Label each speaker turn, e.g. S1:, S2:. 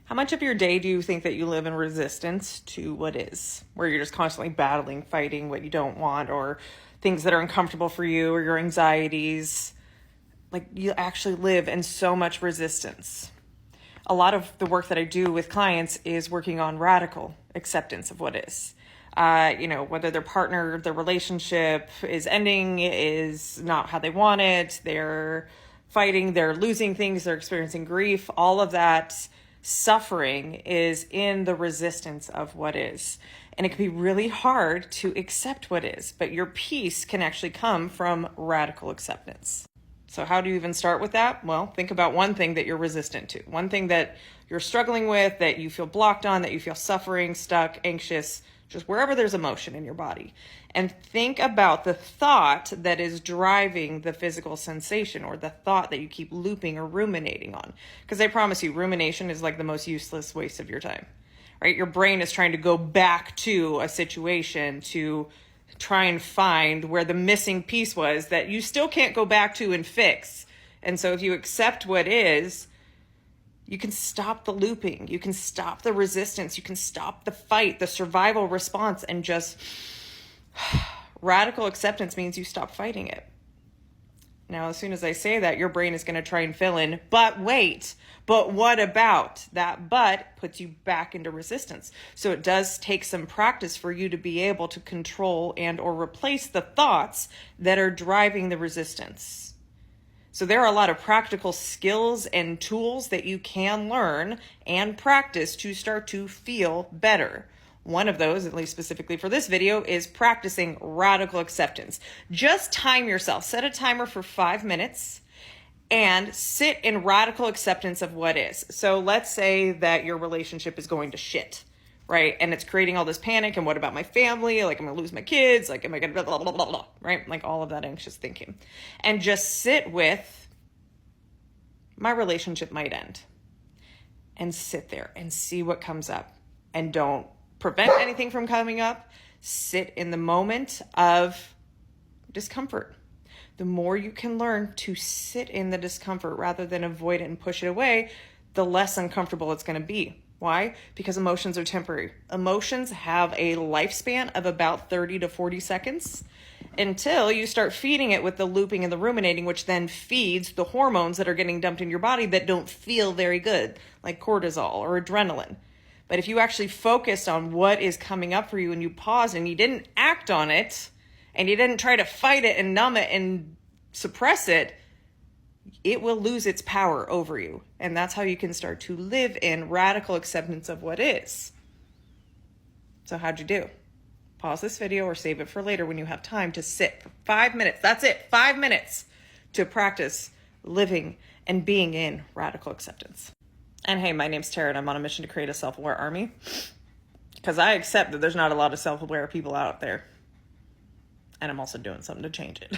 S1: How much of your day do you think that you live in resistance to what is, where you're just constantly battling, fighting what you don't want, or things that are uncomfortable for you, or your anxieties? Like, you actually live in so much resistance. A lot of the work that I do with clients is working on radical acceptance of what is. Whether their partner, their relationship is ending, is not how they want it, they're fighting, they're losing things, they're experiencing grief, all of that suffering is in the resistance of what is. And it can be really hard to accept what is, but your peace can actually come from radical acceptance. So how do you even start with that? Well, think about one thing that you're resistant to, one thing that you're struggling with, that you feel blocked on, that you feel suffering, stuck, anxious, just wherever there's emotion in your body. And think about the thought that is driving the physical sensation, or the thought that you keep looping or ruminating on. Because I promise you, rumination is like the most useless waste of your time, right? Your brain is trying to go back to a situation to try and find where the missing piece was that you still can't go back to and fix. And so if you accept what is, you can stop the looping, you can stop the resistance, you can stop the fight, the survival response, and just radical acceptance means you stop fighting it. Now, as soon as I say that, your brain is going to try and fill in, but wait, but what about? That but puts you back into resistance. So it does take some practice for you to be able to control and or replace the thoughts that are driving the resistance. So there are a lot of practical skills and tools that you can learn and practice to start to feel better. One of those, at least specifically for this video, is practicing radical acceptance. Just time yourself. Set a timer for 5 minutes and sit in radical acceptance of what is. So let's say that your relationship is going to shit, right? And it's creating all this panic. And what about my family? Like, I'm going to lose my kids. Like, am I going to blah, blah, blah, blah, right? Like all of that anxious thinking. And just sit with, my relationship might end. And sit there and see what comes up. And don't prevent anything from coming up. Sit in the moment of discomfort. The more you can learn to sit in the discomfort rather than avoid it and push it away, the less uncomfortable it's going to be. Why? Because emotions are temporary. Emotions have a lifespan of about 30 to 40 seconds until you start feeding it with the looping and the ruminating, which then feeds the hormones that are getting dumped in your body that don't feel very good, like cortisol or adrenaline. But if you actually focused on what is coming up for you and you paused and you didn't act on it and you didn't try to fight it and numb it and suppress it, it will lose its power over you. And that's how you can start to live in radical acceptance of what is. So how'd you do? Pause this video or save it for later when you have time to sit for 5 minutes. That's it, 5 minutes to practice living and being in radical acceptance. And hey, my name's Tara, and I'm on a mission to create a self-aware army, because I accept that there's not a lot of self-aware people out there. And I'm also doing something to change it.